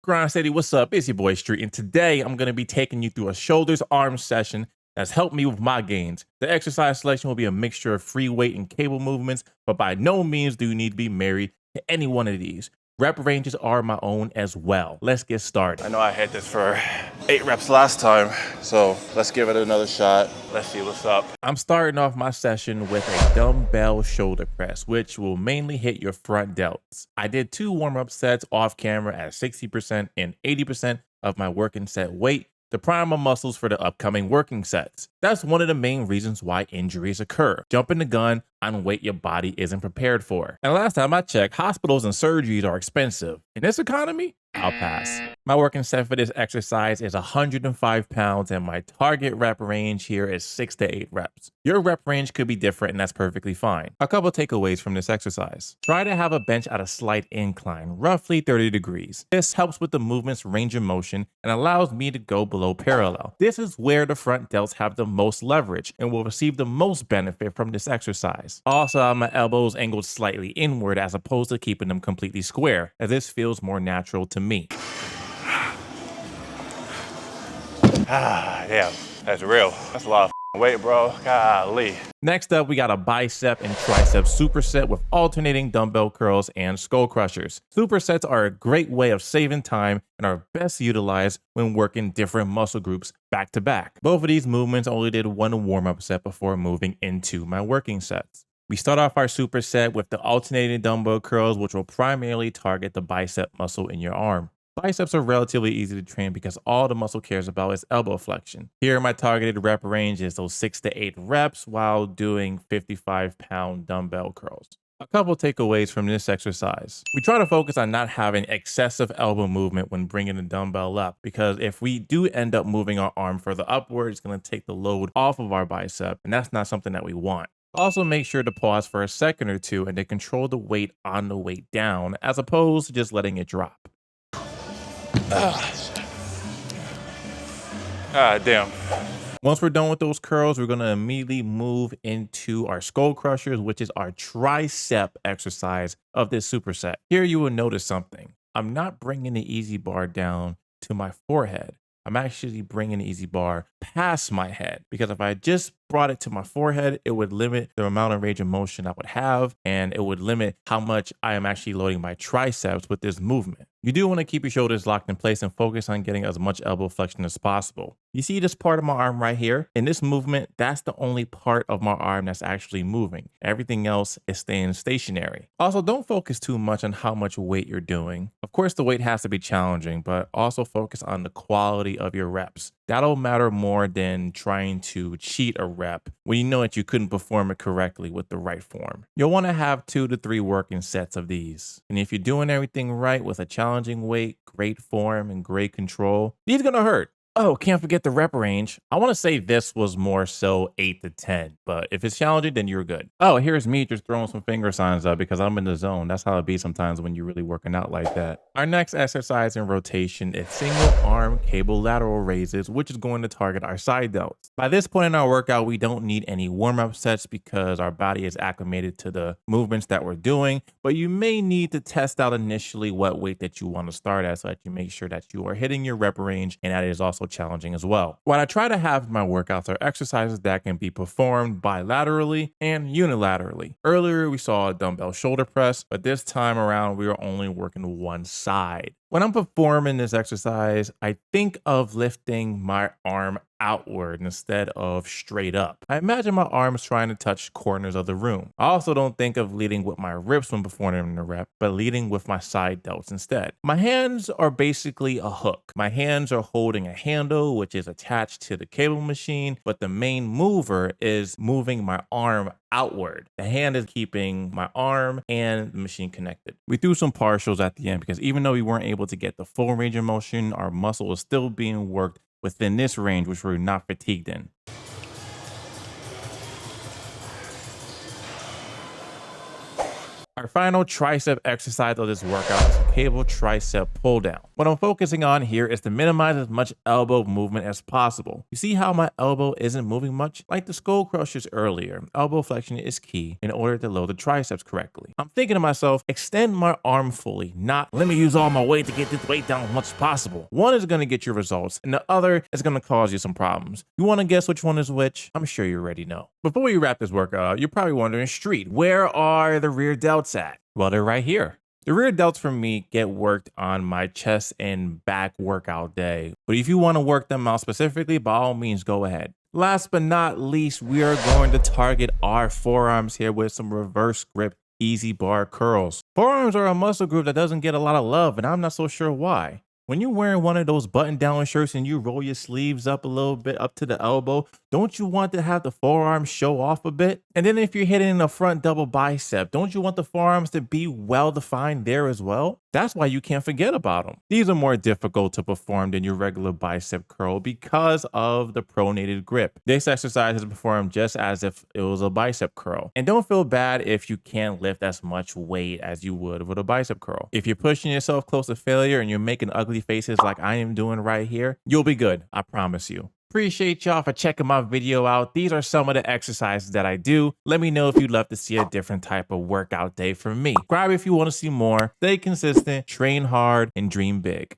Grind City, what's up? It's your boy Street, and today I'm going to be taking you through a shoulders arms session that's helped me with my gains. The exercise selection will be a mixture of free weight and cable movements, but by no means do you need to be married to any one of these. Rep ranges are my own as well. Let's get started. I know I hit this for 8 reps last time, so let's give it another shot. Let's see what's up. I'm starting off my session with a dumbbell shoulder press, which will mainly hit your front delts. I did 2 warm-up sets off camera at 60% and 80% of my working set weight to prime my muscles for the upcoming working sets. That's one of the main reasons why injuries occur. Jumping the gun on weight your body isn't prepared for. And last time I checked, hospitals and surgeries are expensive. In this economy, I'll pass. My working set for this exercise is 105 pounds and my target rep range here is 6 to 8 reps. Your rep range could be different and that's perfectly fine. A couple takeaways from this exercise. Try to have a bench at a slight incline, roughly 30 degrees. This helps with the movement's range of motion and allows me to go below parallel. This is where the front delts have the most leverage and will receive the most benefit from this exercise. Also, I have my elbows angled slightly inward as opposed to keeping them completely square, as this feels more natural to me. Damn, that's real. That's a lot of weight, bro. Golly. Next up, we got a bicep and tricep superset with alternating dumbbell curls and skull crushers. Supersets are a great way of saving time and are best utilized when working different muscle groups back to back. Both of these movements only did 1 warm-up set before moving into my working sets. We start off our superset with the alternating dumbbell curls, which will primarily target the bicep muscle in your arm. Biceps are relatively easy to train because all the muscle cares about is elbow flexion. Here, my targeted rep range is those 6 to 8 reps while doing 55-pound dumbbell curls. A couple takeaways from this exercise. We try to focus on not having excessive elbow movement when bringing the dumbbell up, because if we do end up moving our arm further upward, it's going to take the load off of our bicep, and that's not something that we want. Also, make sure to pause for a second or two and to control the weight on the way down, as opposed to just letting it drop. Damn. Once we're done with those curls, we're going to immediately move into our skull crushers, which is our tricep exercise of this superset. Here you will notice something. I'm not bringing the easy bar down to my forehead. I'm actually bringing the easy bar past my head, because if I just brought it to my forehead, it would limit the amount of range of motion I would have, and it would limit how much I am actually loading my triceps with this movement. You do want to keep your shoulders locked in place and focus on getting as much elbow flexion as possible. You see this part of my arm right here? In this movement, that's the only part of my arm that's actually moving. Everything else is staying stationary. Also, don't focus too much on how much weight you're doing. Of course, the weight has to be challenging, but also focus on the quality of your reps. That'll matter more than trying to cheat a rep when you know that you couldn't perform it correctly with the right form. You'll want to have 2 to 3 working sets of these. And if you're doing everything right with a challenging weight, great form, and great control, these are gonna hurt. Oh, can't forget the rep range. I want to say this was more so 8 to 10, but if it's challenging, then you're good. Oh, here's me just throwing some finger signs up because I'm in the zone. That's how it be sometimes when you're really working out like that. Our next exercise in rotation is single arm cable lateral raises, which is going to target our side delts. By this point in our workout, we don't need any warm-up sets because our body is acclimated to the movements that we're doing, but you may need to test out initially what weight that you want to start at so that you make sure that you are hitting your rep range, and that is also challenging as well. What I try to have in my workouts are exercises that can be performed bilaterally and unilaterally. Earlier we saw a dumbbell shoulder press, but this time around we are only working one side. When I'm performing this exercise, I think of lifting my arm outward instead of straight up. I imagine my arms trying to touch corners of the room. I also don't think of leading with my ribs when performing the rep, but leading with my side delts instead. My hands are basically a hook. My hands are holding a handle, which is attached to the cable machine, but the main mover is moving my arm outward. The hand is keeping my arm and the machine connected. We threw some partials at the end because even though we weren't able to get the full range of motion, our muscle was still being worked within this range, which we're not fatigued in. Our final tricep exercise of this workout is a cable tricep pull down. What I'm focusing on here is to minimize as much elbow movement as possible. You see how my elbow isn't moving much? Like the skull crushers earlier, elbow flexion is key in order to load the triceps correctly. I'm thinking to myself, extend my arm fully, not let me use all my weight to get this weight down as much as possible. One is going to get you results, and the other is going to cause you some problems. You want to guess which one is which? I'm sure you already know. Before we wrap this workout, you're probably wondering, Street, where are the rear delts at? Well, they're right here. The rear delts for me get worked on my chest and back workout day. But if you want to work them out specifically, by all means, go ahead. Last but not least, we are going to target our forearms here with some reverse grip easy bar curls. Forearms are a muscle group that doesn't get a lot of love, and I'm not so sure why. When you're wearing one of those button-down shirts and you roll your sleeves up a little bit up to the elbow, don't you want to have the forearms show off a bit? And then if you're hitting a front double bicep, don't you want the forearms to be well-defined there as well? That's why you can't forget about them. These are more difficult to perform than your regular bicep curl because of the pronated grip. This exercise is performed just as if it was a bicep curl. And don't feel bad if you can't lift as much weight as you would with a bicep curl. If you're pushing yourself close to failure and you're making ugly faces like I am doing right here, you'll be good, I promise you. Appreciate y'all for checking my video out. These are some of the exercises that I do. Let me know if you'd love to see a different type of workout day from me. Subscribe if you want to see more. Stay consistent, train hard, and dream big.